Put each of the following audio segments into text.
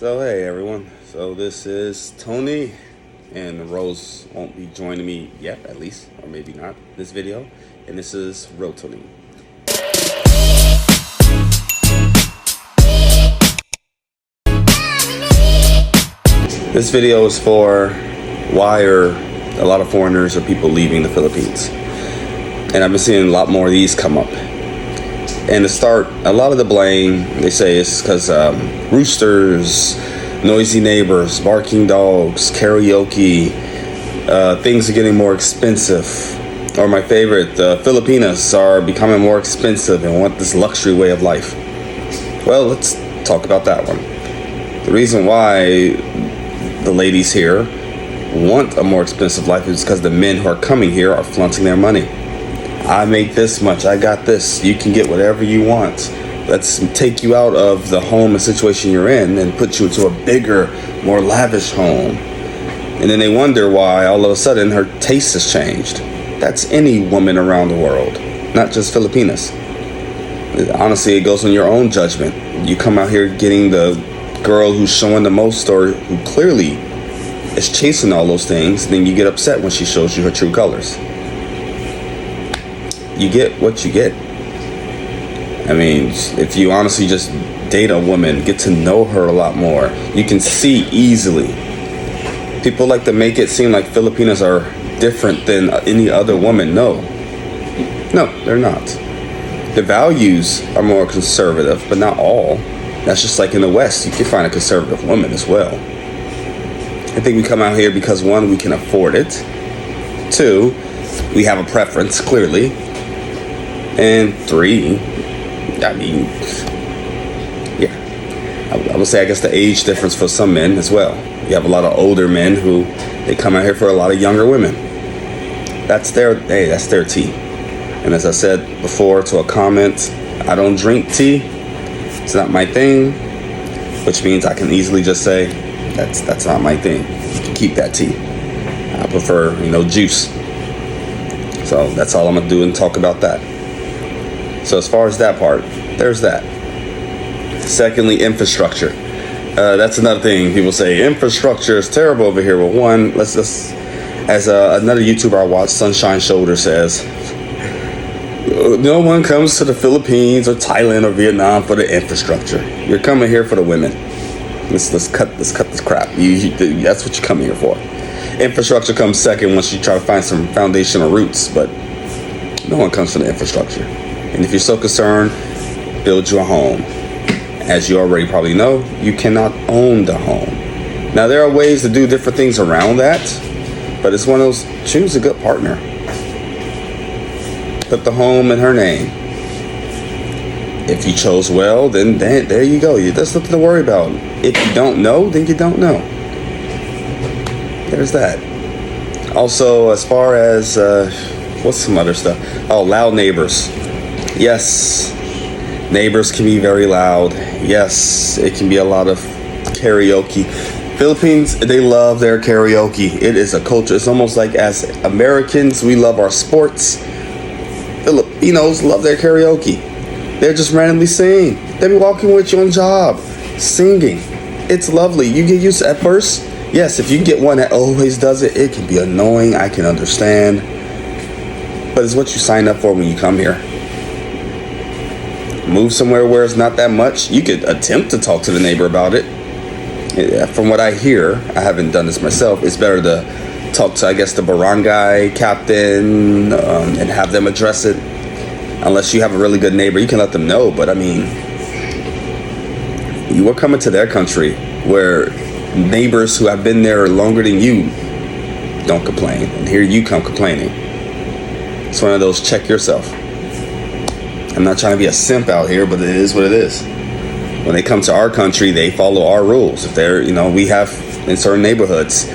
So hey everyone, so this is Tony, and Rose won't be joining me yet, at least, or maybe not, this video, and this is Real Tony. This video is for why are a lot of foreigners or people leaving the Philippines, and I've been seeing a lot more of these come up. And to start, a lot of the blame, they say, is because roosters, noisy neighbors, barking dogs, karaoke, things are getting more expensive. Or my favorite, Filipinas are becoming more expensive and want this luxury way of life. Well, let's talk about that one. The reason why the ladies here want a more expensive life is because the men who are coming here are flaunting their money. I make this much, I got this, you can get whatever you want. Let's take you out of the home and situation you're in and put you into a bigger, more lavish home. And then they wonder why all of a sudden her taste has changed. That's any woman around the world, not just Filipinas. Honestly, it goes on your own judgment. You come out here getting the girl who's showing the most or who clearly is chasing all those things, then you get upset when she shows you her true colors. You get what you get. I mean, if you honestly just date a woman, get to know her a lot more, you can see easily. People like to make it seem like Filipinas are different than any other woman. No, they're not. The values are more conservative, but not all. That's just like in the West, you can find a conservative woman as well. I think we come out here because one, we can afford it. Two, we have a preference, clearly. And three, I mean, yeah, I would say I guess the age difference for some men as well. You have a lot of older men who, they come out here for a lot of younger women. That's their tea. And as I said before to a comment, I don't drink tea. It's not my thing, which means I can easily just say, that's not my thing. You can keep that tea. I prefer, juice. So that's all I'm gonna do and talk about that. So as far as that part, there's that. Secondly, infrastructure. That's another thing. People say infrastructure is terrible over here. Well, one, let's just, as another YouTuber I watch, Sunshine Shoulder, says, no one comes to the Philippines or Thailand or Vietnam for the infrastructure. You're coming here for the women. Let's cut this crap. That's what you're coming here for. Infrastructure comes second once you try to find some foundational roots, but no one comes for the infrastructure. And if you're so concerned, build you a home. As you already probably know, you cannot own the home. Now, there are ways to do different things around that, but it's one of those, choose a good partner. Put the home in her name. If you chose well, then there you go. There's nothing to worry about. If you don't know, then you don't know. There's that. Also, as far as, what's some other stuff? Oh, loud neighbors. Yes, neighbors can be very loud. Yes, it can be a lot of karaoke. Philippines, they love their karaoke. It is a culture. It's almost like as Americans, we love our sports. Filipinos love their karaoke. They're just randomly singing. They be walking with you on the job, singing. It's lovely. You get used to it at first. Yes, if you can get one that always does it, it can be annoying. I can understand. But it's what you sign up for when you come here. Move somewhere where it's not that much. You could attempt to talk to the neighbor about it. From what I hear, I haven't done this myself, it's better to talk to, I guess, the barangay captain and have them address it. Unless you have a really good neighbor, you can let them know. But I mean, you are coming to their country where neighbors who have been there longer than you don't complain. And here you come complaining. It's one of those check yourself. I'm not trying to be a simp out here, but it is what it is. When they come to our country, they follow our rules. If they're, we have in certain neighborhoods,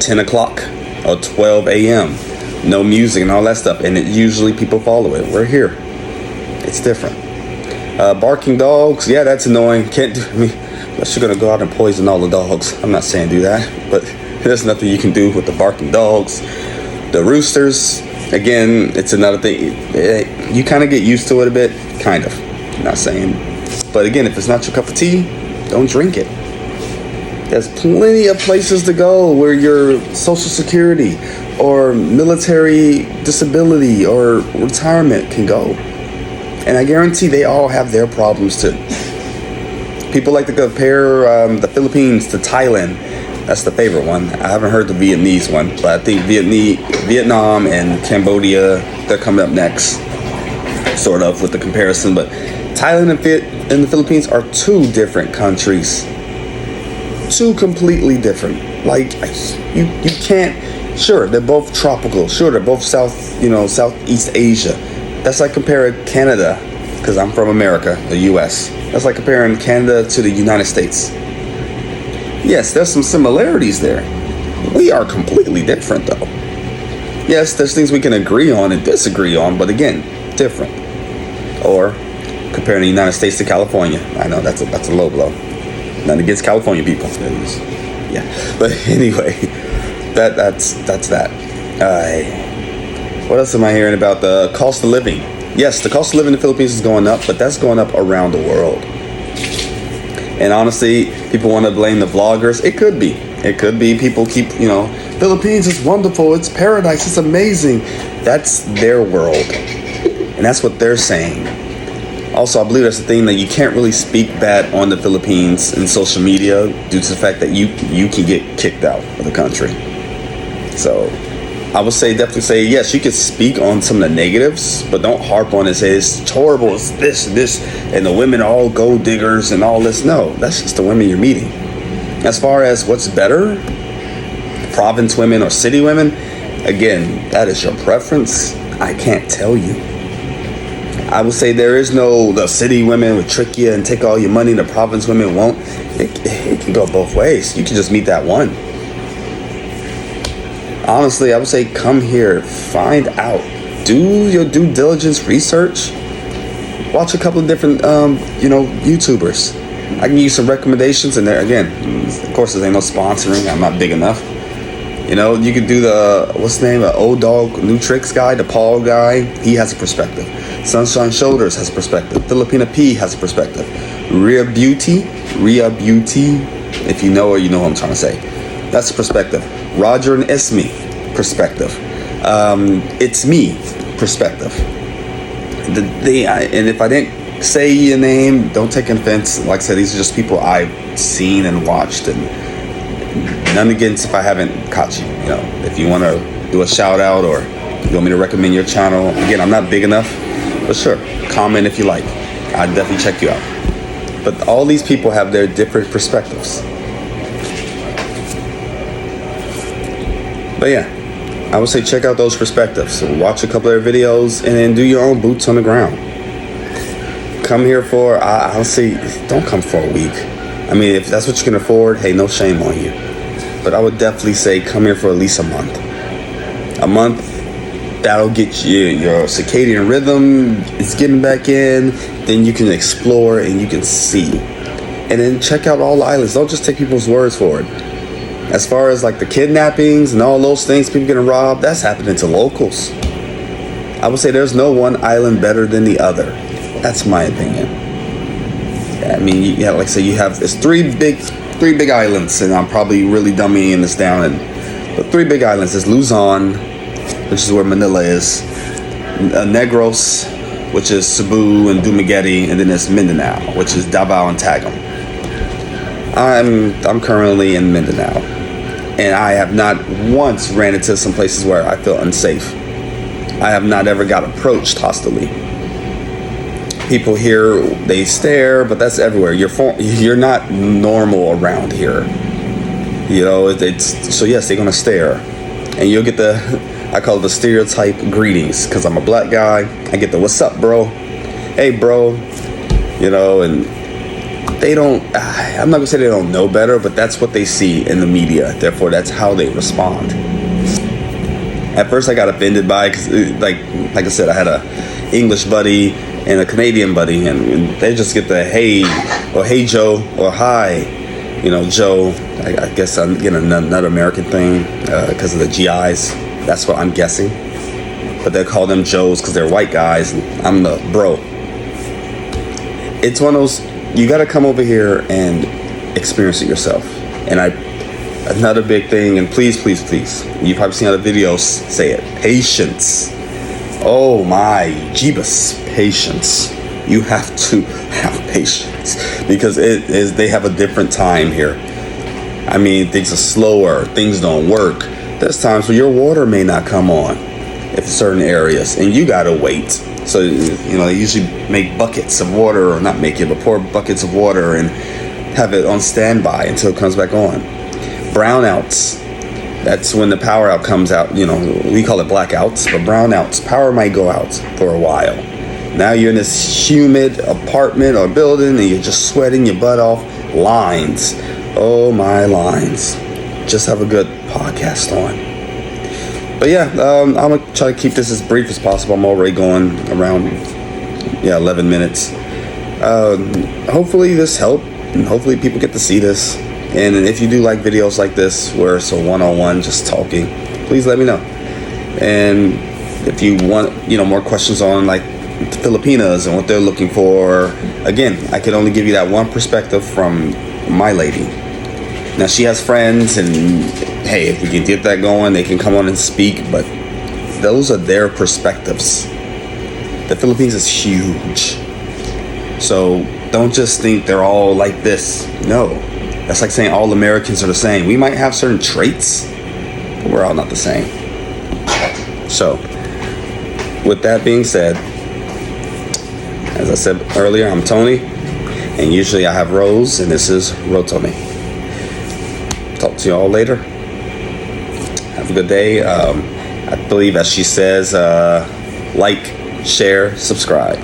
10 o'clock or 12 a.m., no music and all that stuff. And usually people follow it. We're here. It's different. Barking dogs, yeah, that's annoying. Can't do, unless you're going to go out and poison all the dogs. I'm not saying do that, but there's nothing you can do with the barking dogs. The roosters, again, it's another thing. You kind of get used to it a bit, kind of. I'm not saying. But again, if it's not your cup of tea, don't drink it. There's plenty of places to go where your social security or military disability or retirement can go. And I guarantee they all have their problems too. People like to compare the Philippines to Thailand. That's the favorite one. I haven't heard the Vietnamese one, but I think Vietnam and Cambodia, they're coming up next, sort of, with the comparison. But Thailand and the Philippines are two different countries. Two completely different. Like, you can't, sure, they're both tropical. Sure, they're both Southeast Asia. That's like comparing Canada, because I'm from America, the US. That's like comparing Canada to the United States. Yes, there's some similarities there. We are completely different, though. Yes, there's things we can agree on and disagree on, but again, different. Or comparing the United States to California. I know that's a low blow. Nothing against California people. Yeah, but anyway, that's that. What else am I hearing about the cost of living? Yes, the cost of living in the Philippines is going up, but that's going up around the world. And honestly, people want to blame the vloggers. It could be. It could be people keep, Philippines is wonderful. It's paradise. It's amazing. That's their world. And that's what they're saying. Also, I believe that's the thing, that you can't really speak bad on the Philippines in social media due to the fact that you can get kicked out of the country. So I would definitely say, yes, you can speak on some of the negatives, but don't harp on it and say it's horrible, it's this, and the women are all gold diggers and all this. No, that's just the women you're meeting. As far as what's better, province women or city women, again, that is your preference. I can't tell you. I would say there is the city women would trick you and take all your money, the province women won't. It can go both ways. You can just meet that one. Honestly, I would say come here, find out, do your due diligence research, watch a couple of different, YouTubers. I can give you some recommendations, and there again, of course, there ain't no sponsoring. I'm not big enough. You could do the, what's the name, Old Dog New Tricks guy, the Paul guy. He has a perspective. Sunshine Shoulders has a perspective. Filipina P has a perspective. Rhea Beauty, if you know her, you know what I'm trying to say. That's a perspective. Roger and Esme, perspective. It's me, perspective. And if I didn't say your name, don't take offense. Like I said, these are just people I've seen and watched, and none against if I haven't caught you. If you want to do a shout out or you want me to recommend your channel, again, I'm not big enough, but sure, comment if you like. I'd definitely check you out. But all these people have their different perspectives. But yeah, I would say check out those perspectives. So watch a couple of their videos and then do your own boots on the ground. Come here for, I'll say, don't come for a week. I mean, if that's what you can afford, hey, no shame on you. But I would definitely say come here for at least a month. A month, that'll get you your circadian rhythm is getting back in. Then you can explore and you can see. And then check out all the islands. Don't just take people's words for it. As far as like the kidnappings and all those things, people getting robbed, that's happening to locals. I would say there's no one island better than the other. That's my opinion. I mean, like I say, it's three big islands, and I'm probably really dummying this down. And the three big islands is Luzon, which is where Manila is, Negros, which is Cebu and Dumaguete, and then there's Mindanao, which is Davao and Tagum. I'm currently in Mindanao, and I have not once ran into some places where I feel unsafe. I have not ever got approached hostilely. People here, they stare, but that's everywhere. You're not normal around here. So yes, they're gonna stare, and you'll get I call it the stereotype greetings, because I'm a black guy. I get the "What's up, bro?" "Hey, bro," and they don't. I'm not gonna say they don't know better, but that's what they see in the media. Therefore, that's how they respond. At first, I got offended by it, because, like I said, I had a English buddy and a Canadian buddy, and they just get the "Hey," or "Hey, Joe," or "Hi." Joe. I guess I'm getting another American thing because of the GIs. That's what I'm guessing. But they call them Joes because they're white guys. I'm the bro. It's one of those, you got to come over here and experience it yourself. And another big thing, and please, you've probably seen other videos say it, patience. Oh my jeebus, patience. You have to have patience because they have a different time here. I mean, things are slower, things don't work. There's times where your water may not come on in certain areas and you gotta wait. So, they usually make buckets of water, or not make it, but pour buckets of water and have it on standby until it comes back on. Brownouts. That's when the power out comes out. We call it blackouts, but brownouts. Power might go out for a while. Now you're in this humid apartment or building and you're just sweating your butt off. Lines. Oh my lines. Just have a good podcast on. But yeah, I'm going to try to keep this as brief as possible. I'm already going around 11 minutes. Hopefully this helped, and hopefully people get to see this. And if you do like videos like this where it's a one-on-one just talking, please let me know. And if you want more questions on like the Filipinas and what they're looking for, again, I can only give you that one perspective from my lady. Now she has friends, and hey, if we can get that going, they can come on and speak, but those are their perspectives. The Philippines is huge, so don't just think they're all like this. No, that's like saying all Americans are the same. We might have certain traits, but we're all not the same. So with that being said, as I said earlier, I'm Tony, and usually I have Rose, and this is Rotoni. Talk to you all later. Have a good day. I believe, as she says, like, share, subscribe.